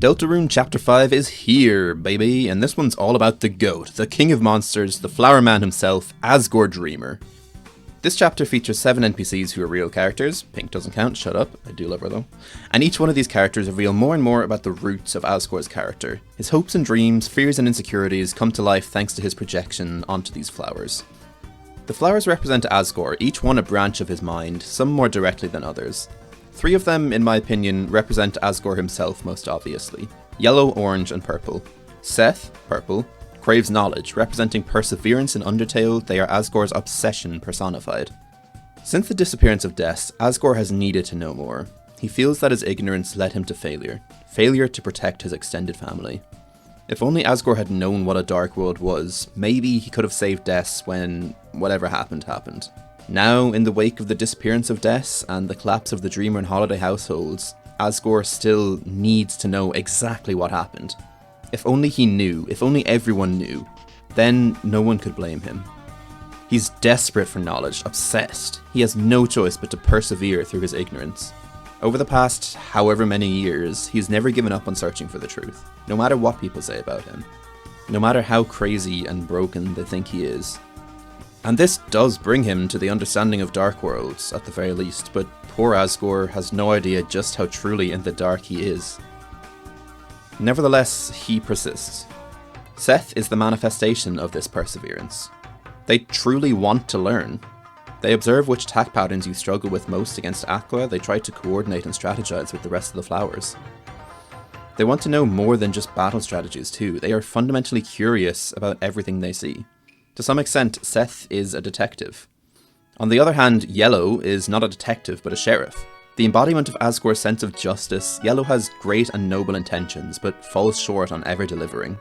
Deltarune Chapter 5 is here, baby, and this one's all about the GOAT, the king of monsters, the flower man himself, Asgore Dreemurr. This chapter features 7 NPCs who are real characters. Pink doesn't count, shut up, I do love her though. And each one of these characters reveal more and more about the roots of Asgore's character. His hopes and dreams, fears and insecurities come to life thanks to his projection onto these flowers. The flowers represent Asgore, each one a branch of his mind, some more directly than others. 3 of them, in my opinion, represent Asgore himself most obviously. Yellow, orange, and purple. Seth, purple, craves knowledge, representing perseverance in Undertale. They are Asgore's obsession personified. Since the disappearance of Des, Asgore has needed to know more. He feels that his ignorance led him to failure. Failure to protect his extended family. If only Asgore had known what a dark world was, maybe he could have saved Des when whatever happened. Now, in the wake of the disappearance of Des and the collapse of the Dreemurr and Holiday households, Asgore still needs to know exactly what happened. If only he knew, if only everyone knew, then no one could blame him. He's desperate for knowledge, obsessed. He has no choice but to persevere through his ignorance. Over the past however many years, he's never given up on searching for the truth, no matter what people say about him. No matter how crazy and broken they think he is. And this does bring him to the understanding of dark worlds, at the very least, but poor Asgore has no idea just how truly in the dark he is. Nevertheless, he persists. Seth is the manifestation of this perseverance. They truly want to learn. They observe which attack patterns you struggle with most against Aqua. They try to coordinate and strategize with the rest of the flowers. They want to know more than just battle strategies too. They are fundamentally curious about everything they see. To some extent, Seth is a detective. On the other hand, Yellow is not a detective but a sheriff. The embodiment of Asgore's sense of justice, Yellow has great and noble intentions but falls short on ever delivering.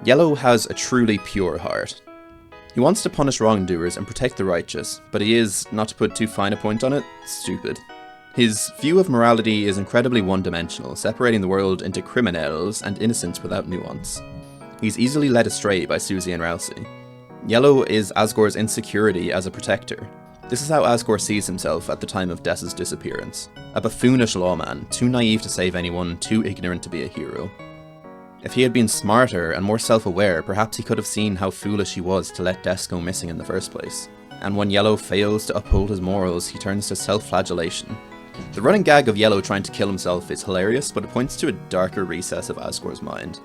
Yellow has a truly pure heart. He wants to punish wrongdoers and protect the righteous, but he is, not to put too fine a point on it, stupid. His view of morality is incredibly one-dimensional, separating the world into criminels and innocents without nuance. He's easily led astray by Susie and Rousey. Yellow is Asgore's insecurity as a protector. This is how Asgore sees himself at the time of Des's disappearance. A buffoonish lawman, too naive to save anyone, too ignorant to be a hero. If he had been smarter and more self-aware, perhaps he could have seen how foolish he was to let Des go missing in the first place. And when Yellow fails to uphold his morals, he turns to self-flagellation. The running gag of Yellow trying to kill himself is hilarious, but it points to a darker recess of Asgore's mind.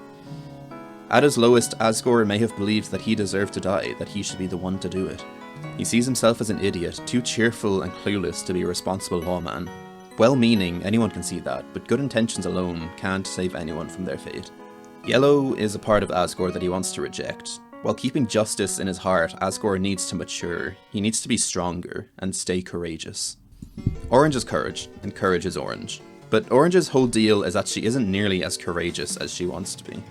At his lowest, Asgore may have believed that he deserved to die, that he should be the one to do it. He sees himself as an idiot, too cheerful and clueless to be a responsible lawman. Well-meaning, anyone can see that, but good intentions alone can't save anyone from their fate. Yellow is a part of Asgore that he wants to reject. While keeping justice in his heart, Asgore needs to mature. He needs to be stronger and stay courageous. Orange is courage, and courage is Orange. But Orange's whole deal is that she isn't nearly as courageous as she wants to be.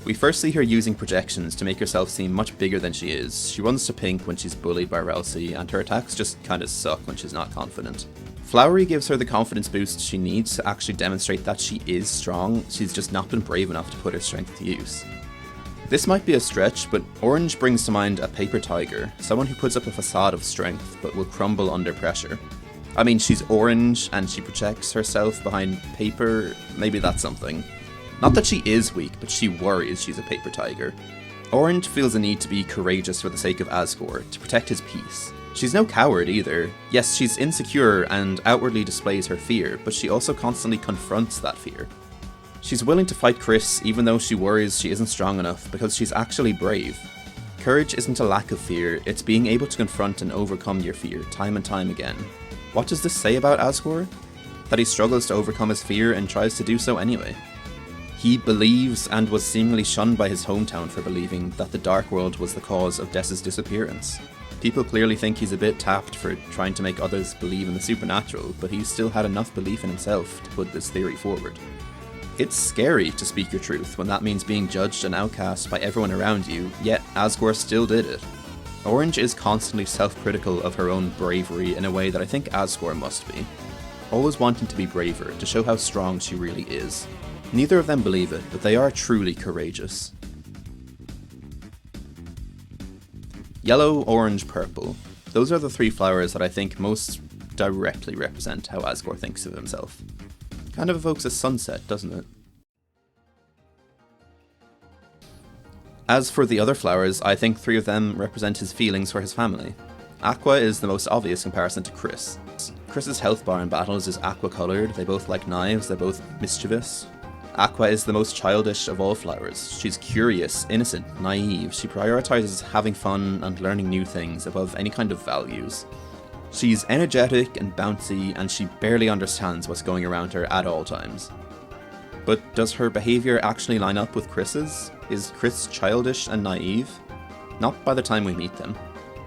We first see her using projections to make herself seem much bigger than she is. She runs to Pink when she's bullied by Rousey, and her attacks just kinda suck when she's not confident. Flowery gives her the confidence boost she needs to actually demonstrate that she is strong. She's just not been brave enough to put her strength to use. This might be a stretch, but Orange brings to mind a paper tiger, someone who puts up a facade of strength but will crumble under pressure. I mean, she's orange and she projects herself behind paper, maybe that's something. Not that she is weak, but she worries she's a paper tiger. Orange feels a need to be courageous for the sake of Asgore, to protect his peace. She's no coward either. Yes, she's insecure and outwardly displays her fear, but she also constantly confronts that fear. She's willing to fight Chris even though she worries she isn't strong enough because she's actually brave. Courage isn't a lack of fear, it's being able to confront and overcome your fear time and time again. What does this say about Asgore? That he struggles to overcome his fear and tries to do so anyway. He believes, and was seemingly shunned by his hometown for believing, that the Dark World was the cause of Des's disappearance. People clearly think he's a bit tapped for trying to make others believe in the supernatural, but he's still had enough belief in himself to put this theory forward. It's scary to speak your truth when that means being judged and outcast by everyone around you, yet Asgore still did it. Orange is constantly self-critical of her own bravery in a way that I think Asgore must be. Always wanting to be braver, to show how strong she really is. Neither of them believe it, but they are truly courageous. Yellow, orange, purple. Those are the 3 flowers that I think most directly represent how Asgore thinks of himself. Kind of evokes a sunset, doesn't it? As for the other flowers, I think 3 of them represent his feelings for his family. Aqua is the most obvious comparison to Chris. Chris's health bar in battles is aqua-coloured, they both like knives, they're both mischievous. Aqua is the most childish of all flowers. She's curious, innocent, naive. She prioritises having fun and learning new things above any kind of values. She's energetic and bouncy, and she barely understands what's going around her at all times. But does her behaviour actually line up with Chris's? Is Chris childish and naive? Not by the time we meet them.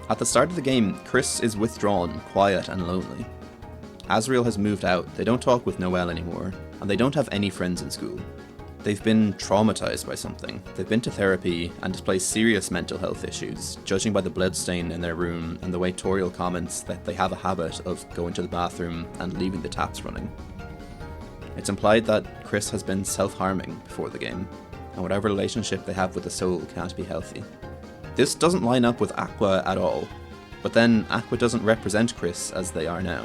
At the start of the game, Chris is withdrawn, quiet and lonely. Asriel has moved out, they don't talk with Noelle anymore, and they don't have any friends in school. They've been traumatised by something. They've been to therapy and display serious mental health issues, judging by the bloodstain in their room and the way Toriel comments that they have a habit of going to the bathroom and leaving the taps running. It's implied that Chris has been self-harming before the game, and whatever relationship they have with the soul can't be healthy. This doesn't line up with Aqua at all, but then Aqua doesn't represent Chris as they are now.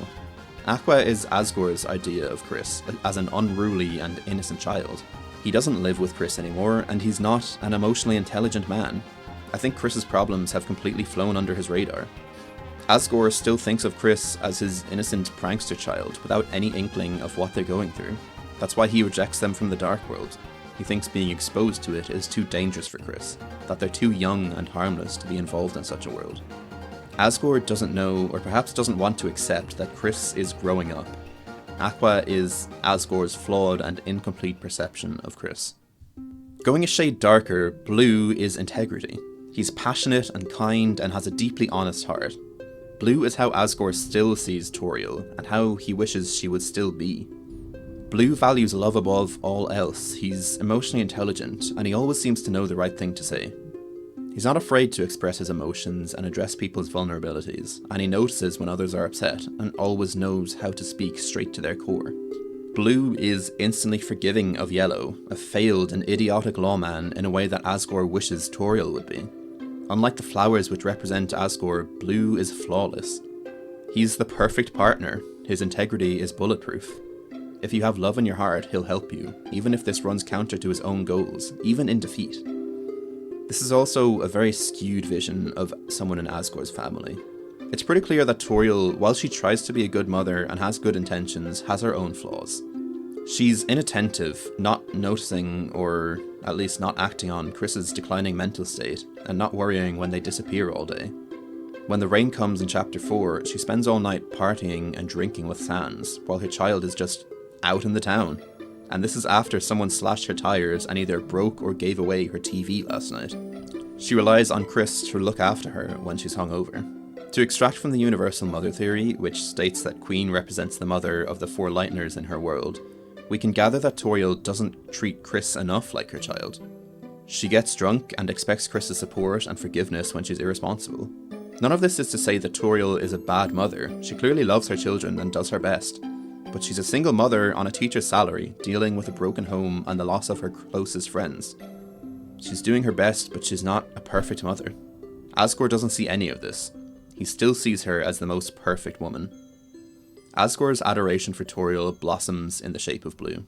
Aqua is Asgore's idea of Chris, as an unruly and innocent child. He doesn't live with Chris anymore, and he's not an emotionally intelligent man. I think Chris's problems have completely flown under his radar. Asgore still thinks of Chris as his innocent prankster child, without any inkling of what they're going through. That's why he rejects them from the Dark World. He thinks being exposed to it is too dangerous for Chris, that they're too young and harmless to be involved in such a world. Asgore doesn't know, or perhaps doesn't want to accept, that Chris is growing up. Aqua is Asgore's flawed and incomplete perception of Chris. Going a shade darker, Blue is integrity. He's passionate and kind and has a deeply honest heart. Blue is how Asgore still sees Toriel, and how he wishes she would still be. Blue values love above all else. He's emotionally intelligent, and he always seems to know the right thing to say. He's not afraid to express his emotions and address people's vulnerabilities, and he notices when others are upset, and always knows how to speak straight to their core. Blue is instantly forgiving of Yellow, a failed and idiotic lawman in a way that Asgore wishes Toriel would be. Unlike the flowers which represent Asgore, Blue is flawless. He's the perfect partner. His integrity is bulletproof. If you have love in your heart, he'll help you, even if this runs counter to his own goals, even in defeat. This is also a very skewed vision of someone in Asgore's family. It's pretty clear that Toriel, while she tries to be a good mother and has good intentions, has her own flaws. She's inattentive, not noticing, or at least not acting on, Chris's declining mental state, and not worrying when they disappear all day. When the rain comes in Chapter 4, she spends all night partying and drinking with Sans, while her child is just out in the town. And this is after someone slashed her tyres and either broke or gave away her TV last night. She relies on Chris to look after her when she's hungover. To extract from the Universal Mother Theory, which states that Queen represents the mother of the 4 Lightners in her world, we can gather that Toriel doesn't treat Chris enough like her child. She gets drunk and expects Chris's support and forgiveness when she's irresponsible. None of this is to say that Toriel is a bad mother. She clearly loves her children and does her best. But she's a single mother on a teacher's salary, dealing with a broken home and the loss of her closest friends. She's doing her best, but she's not a perfect mother. Asgore doesn't see any of this. He still sees her as the most perfect woman. Asgore's adoration for Toriel blossoms in the shape of Blue.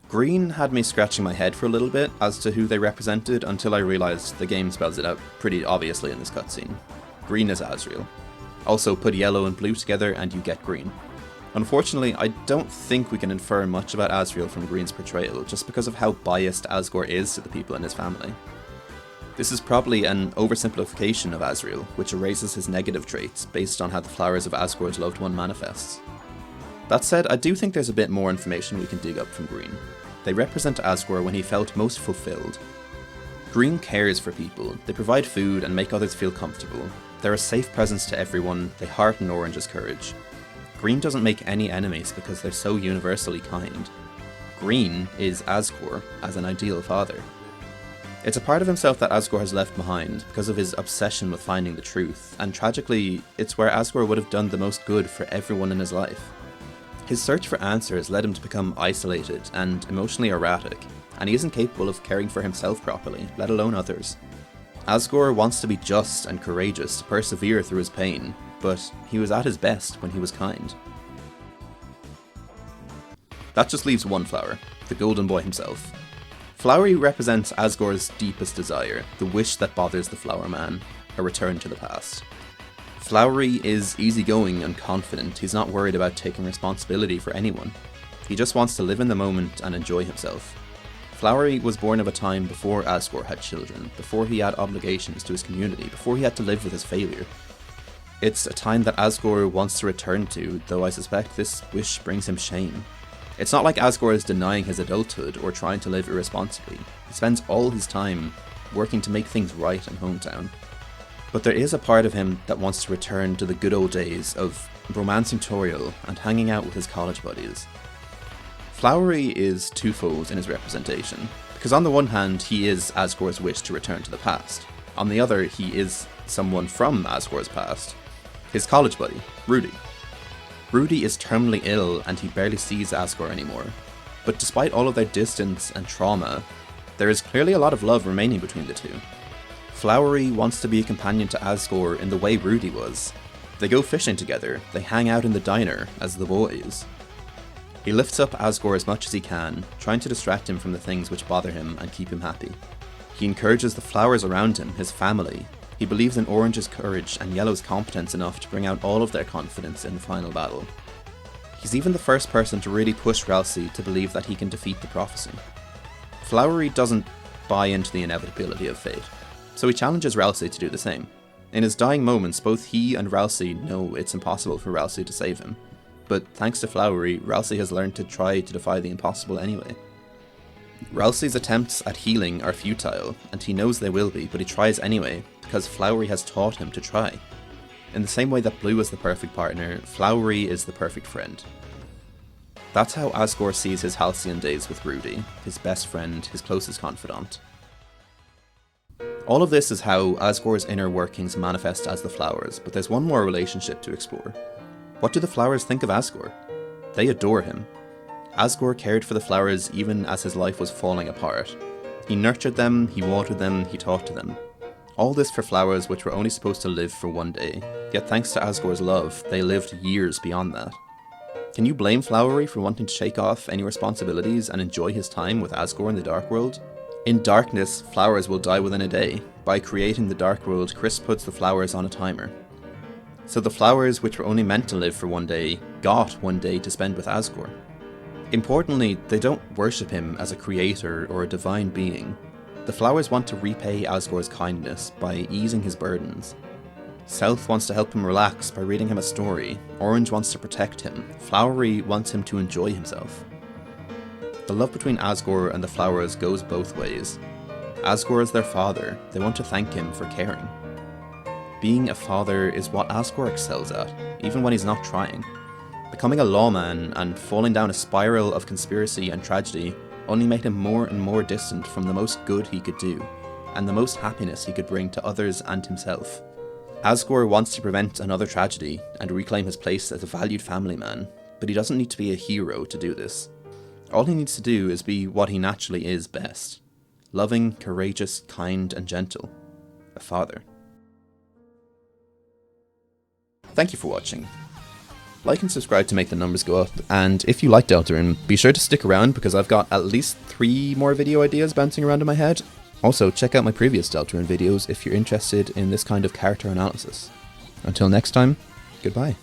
Green had me scratching my head for a little bit as to who they represented until I realised the game spells it out pretty obviously in this cutscene. Green is Asriel. Also put Yellow and Blue together and you get Green. Unfortunately, I don't think we can infer much about Asriel from Green's portrayal, just because of how biased Asgore is to the people in his family. This is probably an oversimplification of Asriel, which erases his negative traits based on how the flowers of Asgore's loved one manifests. That said, I do think there's a bit more information we can dig up from Green. They represent Asgore when he felt most fulfilled. Green cares for people, they provide food and make others feel comfortable. They're a safe presence to everyone, they hearten Orange's courage. Green doesn't make any enemies because they're so universally kind. Green is Asgore as an ideal father. It's a part of himself that Asgore has left behind because of his obsession with finding the truth, and tragically, it's where Asgore would have done the most good for everyone in his life. His search for answers led him to become isolated and emotionally erratic, and he isn't capable of caring for himself properly, let alone others. Asgore wants to be just and courageous to persevere through his pain, but he was at his best when he was kind. That just leaves one flower, the Golden Boy himself. Flowey represents Asgore's deepest desire, the wish that bothers the Flower Man, a return to the past. Flowey is easygoing and confident. He's not worried about taking responsibility for anyone. He just wants to live in the moment and enjoy himself. Flowey was born of a time before Asgore had children, before he had obligations to his community, before he had to live with his failure. It's a time that Asgore wants to return to, though I suspect this wish brings him shame. It's not like Asgore is denying his adulthood or trying to live irresponsibly. He spends all his time working to make things right in hometown. But there is a part of him that wants to return to the good old days of romancing Toriel and hanging out with his college buddies. Flowey is twofold in his representation, because on the one hand he is Asgore's wish to return to the past. On the other, he is someone from Asgore's past, his college buddy, Rudy. Rudy is terminally ill and he barely sees Asgore anymore, but despite all of their distance and trauma, there is clearly a lot of love remaining between the two. Flowey wants to be a companion to Asgore in the way Rudy was. They go fishing together, they hang out in the diner as the boys. He lifts up Asgore as much as he can, trying to distract him from the things which bother him and keep him happy. He encourages the flowers around him, his family. He believes in Orange's courage and Yellow's competence enough to bring out all of their confidence in the final battle. He's even the first person to really push Ralsei to believe that he can defeat the prophecy. Flowey doesn't buy into the inevitability of fate, so he challenges Ralsei to do the same. In his dying moments, both he and Ralsei know it's impossible for Ralsei to save him. But thanks to Flowey, Ralsei has learned to try to defy the impossible anyway. Ralsei's attempts at healing are futile, and he knows they will be, but he tries anyway, because Flowey has taught him to try. In the same way that Blue is the perfect partner, Flowey is the perfect friend. That's how Asgore sees his halcyon days with Rudy, his best friend, his closest confidant. All of this is how Asgore's inner workings manifest as the flowers, but there's one more relationship to explore. What do the flowers think of Asgore? They adore him. Asgore cared for the flowers even as his life was falling apart. He nurtured them, he watered them, he talked to them. All this for flowers which were only supposed to live for one day, yet thanks to Asgore's love, they lived years beyond that. Can you blame Flowey for wanting to shake off any responsibilities and enjoy his time with Asgore in the Dark World? In darkness, flowers will die within a day. By creating the Dark World, Chris puts the flowers on a timer. So the flowers, which were only meant to live for one day, got one day to spend with Asgore. Importantly, they don't worship him as a creator or a divine being. The flowers want to repay Asgore's kindness by easing his burdens. South wants to help him relax by reading him a story. Orange wants to protect him. Flowey wants him to enjoy himself. The love between Asgore and the flowers goes both ways. Asgore is their father. They want to thank him for caring. Being a father is what Asgore excels at, even when he's not trying. Becoming a lawman and falling down a spiral of conspiracy and tragedy only made him more and more distant from the most good he could do, and the most happiness he could bring to others and himself. Asgore wants to prevent another tragedy and reclaim his place as a valued family man, but he doesn't need to be a hero to do this. All he needs to do is be what he naturally is best. Loving, courageous, kind, and gentle. A father. Thank you for watching. Like and subscribe to make the numbers go up, and if you like Deltarune, be sure to stick around because I've got at least 3 more video ideas bouncing around in my head. Also, check out my previous Deltarune videos if you're interested in this kind of character analysis. Until next time, goodbye.